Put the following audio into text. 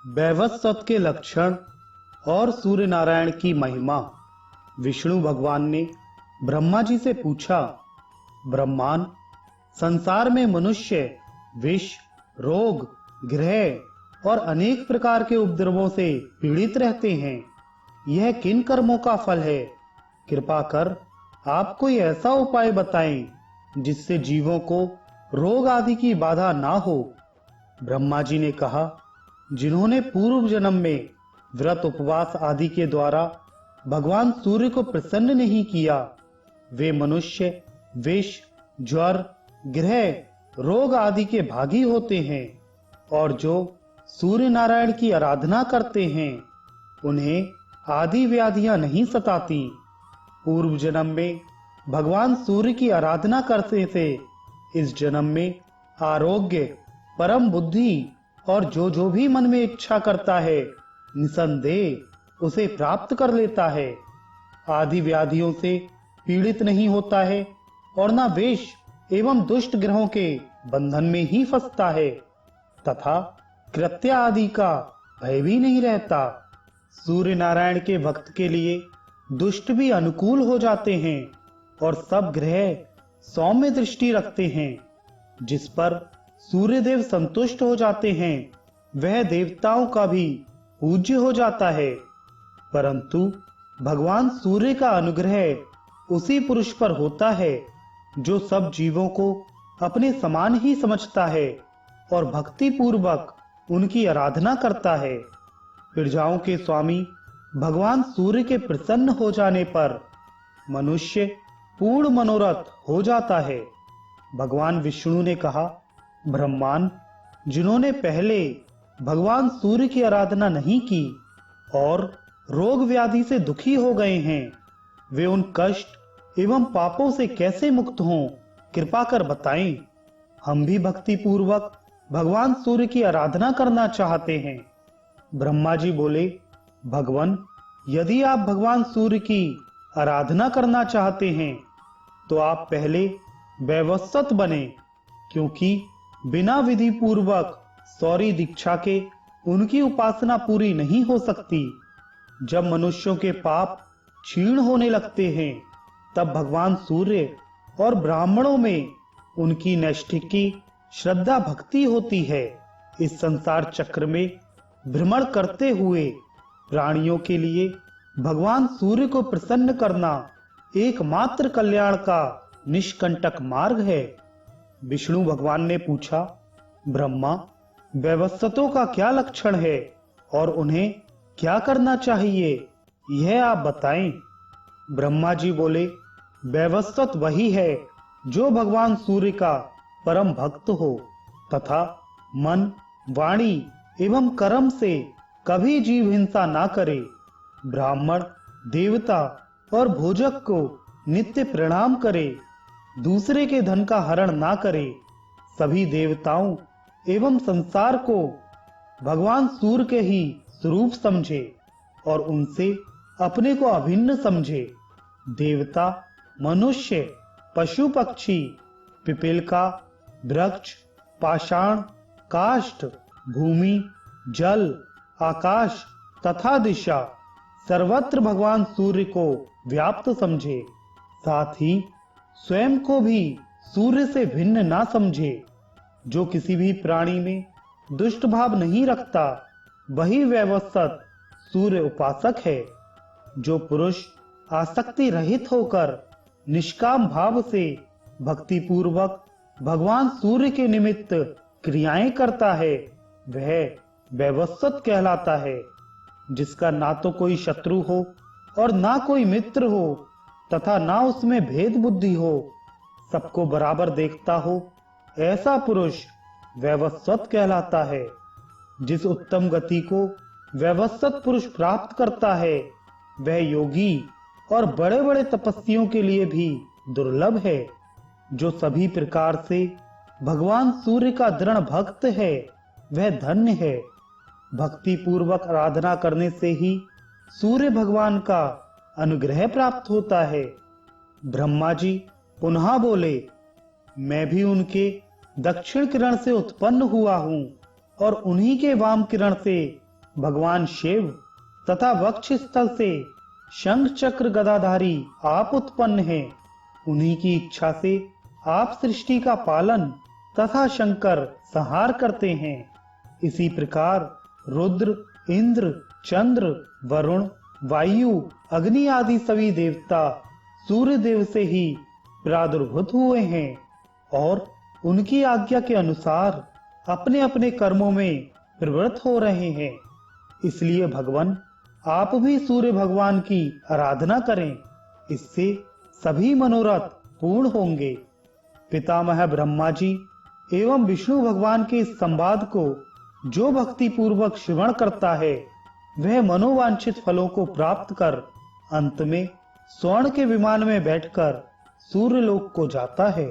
वैवस्वत के लक्षण और सूर्य नारायण की महिमा। विष्णु भगवान ने ब्रह्मा जी से पूछा, ब्रह्मान, संसार में मनुष्य विष, रोग, ग्रह और अनेक प्रकार के उपद्रवों से पीड़ित रहते हैं। यह किन कर्मों का फल है? कृपा कर आप कोई ऐसा उपाय बताएं जिससे जीवों को रोग आदि की बाधा ना हो। ब्रह्मा जी ने कहा, जिन्होंने पूर्व जन्म में व्रत उपवास आदि के द्वारा भगवान सूर्य को प्रसन्न नहीं किया, वे मनुष्य विष, ज्वर, ग्रह, रोग आदि के भागी होते हैं। और जो सूर्य नारायण की आराधना करते हैं, उन्हें आदि व्याधियां नहीं सताती। पूर्व जन्म में भगवान सूर्य की आराधना करने से इस जन्म में आरोग्य, परम बुद्धि और जो भी मन में इच्छा करता है, निसंदेह उसे प्राप्त कर लेता है। आदि व्याधियों से पीड़ित नहीं होता है और न विष एवं दुष्ट ग्रहों के बंधन में ही फंसता है तथा कृत्य आदि का भय भी नहीं रहता। सूर्य नारायण के भक्त के लिए दुष्ट भी अनुकूल हो जाते हैं और सब ग्रह सौम्य दृष्टि रखते हैं। जिस पर सूर्य देव संतुष्ट हो जाते हैं, वह देवताओं का भी पूज्य हो जाता है। परंतु भगवान सूर्य का अनुग्रह उसी पुरुष पर होता है जो सब जीवों को अपने समान ही समझता है और भक्ति पूर्वक उनकी आराधना करता है। प्रजाओं के स्वामी भगवान सूर्य के प्रसन्न हो जाने पर मनुष्य पूर्ण मनोरथ हो जाता है। भगवान विष्णु ने कहा, ब्रह्मान, जिन्होंने पहले भगवान सूर्य की आराधना नहीं की और रोग व्याधि से दुखी हो गए हैं, वे उन कष्ट एवं पापों से कैसे मुक्त हों, कृपा कर बताएं। हम भी भक्ति पूर्वक भगवान सूर्य की आराधना करना चाहते हैं। ब्रह्मा जी बोले, भगवान, यदि आप भगवान सूर्य की आराधना करना चाहते हैं तो आप पहले वैवस्वत बने, क्योंकि बिना विधि पूर्वक सौरी दीक्षा के उनकी उपासना पूरी नहीं हो सकती। जब मनुष्यों के पाप क्षीण होने लगते हैं, तब भगवान सूर्य और ब्राह्मणों में उनकी नैष्ठिकी श्रद्धा भक्ति होती है। इस संसार चक्र में भ्रमण करते हुए प्राणियों के लिए भगवान सूर्य को प्रसन्न करना एकमात्र कल्याण का निष्कंटक मार्ग है। विष्णु भगवान ने पूछा, ब्रह्मा, वैवस्वतों का क्या लक्षण है और उन्हें क्या करना चाहिए, यह आप बताएं। ब्रह्मा जी बोले, वैवस्वत वही है जो भगवान सूर्य का परम भक्त हो तथा मन, वाणी एवं कर्म से कभी जीव हिंसा ना करे, ब्राह्मण, देवता और भोजक को नित्य प्रणाम करे, दूसरे के धन का हरण ना करे, सभी देवताओं एवं संसार को भगवान सूर्य के ही स्वरूप समझे और उनसे अपने को अभिन्न समझे। देवता, मनुष्य, पशु पक्षी, पिपीलिका, वृक्ष, पाषाण, काष्ठ, भूमि, जल, आकाश तथा दिशा सर्वत्र भगवान सूर्य को व्याप्त समझे। साथ ही स्वयं को भी सूर्य से भिन्न ना समझे। जो किसी भी प्राणी में दुष्ट भाव नहीं रखता, वही वैवस्वत सूर्य उपासक है। जो पुरुष आसक्ति रहित होकर निष्काम भाव से भक्ति पूर्वक भगवान सूर्य के निमित्त क्रियाएं करता है, वह वैवस्वत कहलाता है। जिसका ना तो कोई शत्रु हो और ना कोई मित्र हो तथा ना उसमें भेद बुद्धि हो, सबको बराबर देखता हो, ऐसा पुरुष वैवस्वत कहलाता है। जिस उत्तम गति को वैवस्वत पुरुष प्राप्त करता है, वह योगी और बड़े बड़े तपस्वियों के लिए भी दुर्लभ है। जो सभी प्रकार से भगवान सूर्य का दृढ़ भक्त है, वह धन्य है। भक्ति पूर्वक आराधना करने से ही सूर्य भगवान का अनुग्रह प्राप्त होता है। ब्रह्मा जी पुनः बोले, मैं भी उनके दक्षिण किरण से उत्पन्न हुआ हूँ और उन्हीं के वाम किरण से भगवान शिव तथा वक्ष स्थल से शंख चक्र गदाधारी आप उत्पन्न हैं। उन्हीं की इच्छा से आप सृष्टि का पालन तथा शंकर संहार करते हैं। इसी प्रकार रुद्र, इंद्र, चंद्र, वरुण, वायु, अग्नि आदि सभी देवता सूर्य देव से ही प्रादुर्भूत हुए हैं और उनकी आज्ञा के अनुसार अपने अपने कर्मों में प्रवृत्त हो रहे हैं। इसलिए भगवान आप भी सूर्य भगवान की आराधना करें, इससे सभी मनोरथ पूर्ण होंगे। पितामह ब्रह्मा जी एवं विष्णु भगवान के इस संवाद को जो भक्ति पूर्वक श्रवण करता है वह मनोवांछित फलों को प्राप्त कर अंत में स्वर्ण के विमान में बैठकर सूर्यलोक को जाता है।